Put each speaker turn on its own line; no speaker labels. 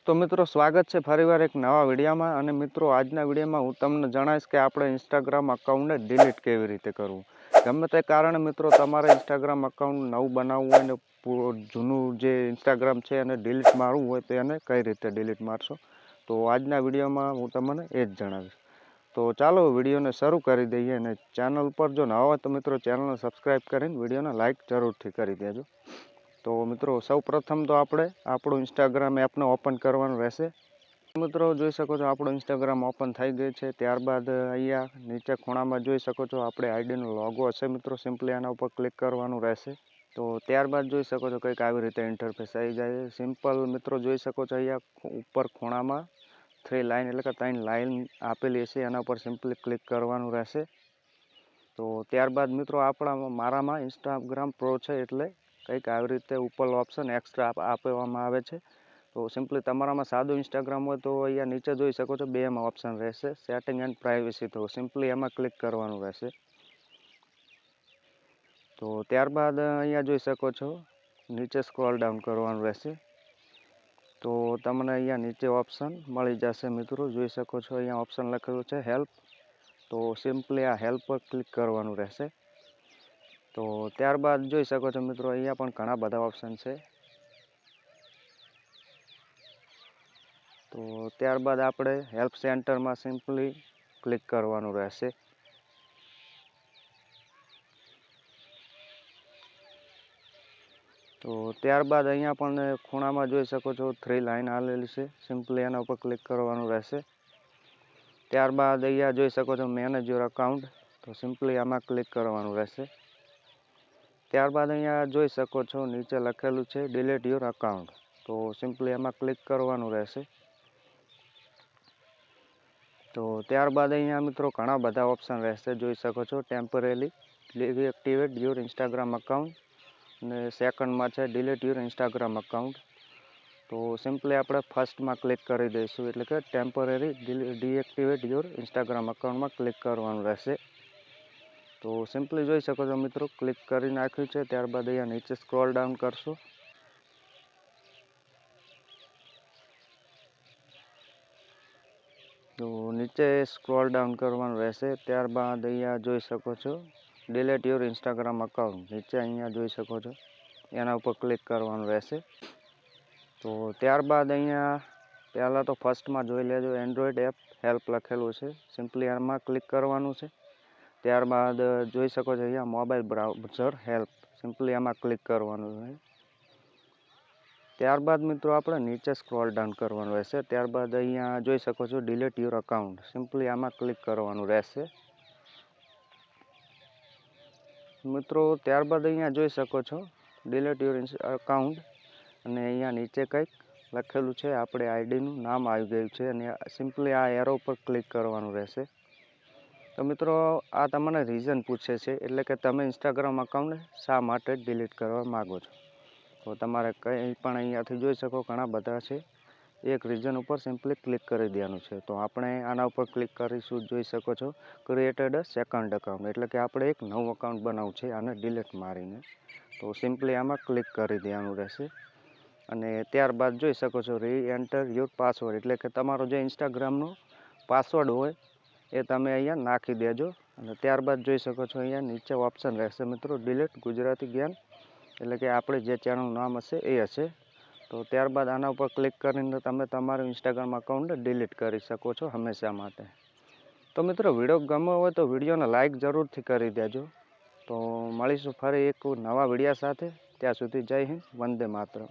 તો મિત્રો સ્વાગત છે ફરીવાર એક નવા વિડીયોમાં અને મિત્રો આજના વિડીયોમાં હું તમને જણાવીશ કે આપણે ઇન્સ્ટાગ્રામ અકાઉન્ટને ડિલીટ કેવી રીતે કરવું. ગમે તે કારણે મિત્રો તમારે ઇન્સ્ટાગ્રામ અકાઉન્ટ નવું બનાવવું હોય ને જૂનું જે ઇન્સ્ટાગ્રામ છે એને ડિલીટ મારવું હોય તો એને કઈ રીતે ડિલીટ મારશો, તો આજના વિડીયોમાં હું તમને એ જ જણાવીશ. તો ચાલો વિડીયોને શરૂ કરી દઈએ અને ચેનલ પર જો નવા હોય તો મિત્રો ચેનલને સબસ્ક્રાઈબ કરીને વિડીયોને લાઇક જરૂરથી કરી દેજો. તો મિત્રો સૌ પ્રથમ તો આપણે આપણું ઇન્સ્ટાગ્રામ એપને ઓપન કરવાનું રહેશે. મિત્રો જોઈ શકો છો આપણું ઇન્સ્ટાગ્રામ ઓપન થઈ ગયું છે. ત્યારબાદ અહીંયા નીચે ખૂણામાં જોઈ શકો છો આપણે આઈડીનો લોગો હશે મિત્રો, સિમ્પલી આના ઉપર ક્લિક કરવાનું રહેશે. તો ત્યારબાદ જોઈ શકો છો કંઈક આવી રીતે ઇન્ટરફેસ આવી જાય. સિમ્પલ મિત્રો જોઈ શકો છો અહીંયા ઉપર ખૂણામાં 3 લાઇન એટલે કે 3 લાઇન આપેલી હશે, એના ઉપર સિમ્પલી ક્લિક કરવાનું રહેશે. તો ત્યારબાદ મિત્રો મારામાં ઇન્સ્ટાગ્રામ પ્રો છે એટલે કંઈક આવી રીતે ઉપર ઓપ્શન એક્સ્ટ્રા આપવામાં આવે છે. તો સિમ્પલી તમારામાં સાદું ઇન્સ્ટાગ્રામ હોય તો અહીંયા નીચે જોઈ શકો છો 2 ઓપ્શન રહેશે, સેટિંગ એન્ડ પ્રાઇવસી. તો સિમ્પલી એમાં ક્લિક કરવાનું રહેશે. તો ત્યારબાદ અહીંયા જોઈ શકો છો નીચે સ્ક્રોલ ડાઉન કરવાનું રહેશે. તો તમને અહીંયા નીચે ઓપ્શન મળી જશે મિત્રો, જોઈ શકો છો અહીંયા ઓપ્શન લખેલું છે હેલ્પ. તો સિમ્પલી આ હેલ્પ પર ક્લિક કરવાનું રહેશે. તો ત્યારબાદ જોઈ શકો છો મિત્રો અહીંયા પણ ઘણા બધા ઓપ્શન છે. તો ત્યારબાદ આપણે હેલ્પ સેન્ટરમાં સિમ્પલી ક્લિક કરવાનું રહેશે. તો ત્યારબાદ અહીંયા પણ ખૂણામાં જોઈ શકો છો 3 લાઇન આવેલી છે, સિમ્પલી એના ઉપર ક્લિક કરવાનું રહેશે. ત્યારબાદ અહીંયા જોઈ શકો છો મેનેજ યોર અકાઉન્ટ. તો સિમ્પલી આમાં ક્લિક કરવાનું રહેશે. ત્યારબાદ અહીંયા જોઈ શકો છો નીચે લખેલું છે ડિલીટ યોર અકાઉન્ટ. તો સિમ્પલી એમાં ક્લિક કરવાનું રહેશે. તો ત્યારબાદ અહીંયા મિત્રો ઘણા બધા ઓપ્શન રહેશે, જોઈ શકો છો temporary deactivate your Instagram account અને સેકન્ડમાં છે ડિલીટ યોર ઇન્સ્ટાગ્રામ અકાઉન્ટ. તો સિમ્પલી આપણે ફર્સ્ટમાં ક્લિક કરી દઈશું એટલે કે ટેમ્પરરી ડીએક્ટિવેટ યોર ઇન્સ્ટાગ્રામ અકાઉન્ટમાં ક્લિક કરવાનું રહેશે. તો સિમ્પલી જોઈ શકો છો મિત્રો ક્લિક કરી નાખ્યું છે. ત્યારબાદ અહીંયા નીચે સ્ક્રોલ ડાઉન કરશો. તો નીચે સ્ક્રોલ ડાઉન કરવાનું રહેશે. ત્યારબાદ અહીંયા જોઈ શકો છો ડિલીટ યોર ઇન્સ્ટાગ્રામ અકાઉન્ટ, નીચે અહીંયા જોઈ શકો છો એના ઉપર ક્લિક કરવાનું રહેશે. તો ત્યારબાદ અહીંયા પહેલાં તો ફર્સ્ટમાં જોઈ લેજો એન્ડ્રોઈડ એપ હેલ્પ લખેલું છે, સિમ્પલી આમાં ક્લિક કરવાનું છે. ત્યારબાદ જોઈ શકો છો અહીંયા મોબાઈલ બ્રાઉઝર હેલ્પ, સિમ્પલી આમાં ક્લિક કરવાનું છે. ત્યારબાદ મિત્રો આપણે નીચે સ્ક્રોલ ડાઉન કરવાનું રહેશે. ત્યારબાદ અહીંયા જોઈ શકો છો ડિલીટ યોર અકાઉન્ટ, સિમ્પલી આમાં ક્લિક કરવાનું રહેશે મિત્રો. ત્યારબાદ અહીંયા જોઈ શકો છો ડિલીટ યોર અકાઉન્ટ અને અહીંયા નીચે કંઈક લખેલું છે, આપણે આઈડીનું નામ આવી ગયું છે અને સિમ્પલી આ એરો પર ક્લિક કરવાનું રહેશે. તો મિત્રો આ તમને રીઝન પૂછે છે એટલે કે તમે ઇન્સ્ટાગ્રામ અકાઉન્ટને શા માટે ડિલીટ કરવા માગો છો. તો તમારે કંઈ પણ અહીંયાથી જોઈ શકો ઘણા બધા છે, એક રીઝન ઉપર સિમ્પલી ક્લિક કરી દેવાનું છે. તો આપણે આના ઉપર ક્લિક કરીશું, જોઈ શકો છો ક્રિએટેડ અ સેકન્ડ અકાઉન્ટ એટલે કે આપણે એક નવું અકાઉન્ટ બનાવવું છે આને ડિલીટ મારીને. તો સિમ્પલી આમાં ક્લિક કરી દેવાનું રહેશે અને ત્યારબાદ જોઈ શકો છો રી એન્ટર યોર પાસવર્ડ એટલે કે તમારો જે ઇન્સ્ટાગ્રામનો પાસવર્ડ હોય એ તમે અહીંયા નાખી દેજો. અને ત્યારબાદ જોઈ શકો છો અહીંયા નીચે ઓપ્શન રહેશે મિત્રો ડિલીટ ગુજરાતી જ્ઞાન એટલે કે આપણે જે ચેનલનું નામ હશે એ હશે. તો ત્યારબાદ આના ઉપર ક્લિક કરીને તમે તમારું ઇન્સ્ટાગ્રામ અકાઉન્ટ ડિલીટ કરી શકો છો હંમેશા માટે. તો મિત્રો વિડીયો ગમ્યો હોય તો વિડીયોને લાઇક જરૂરથી કરી દેજો. તો મળીશું ફરી એક નવા વિડીયો સાથે. ત્યાં સુધી જય હિન્દ, વંદે માતરમ.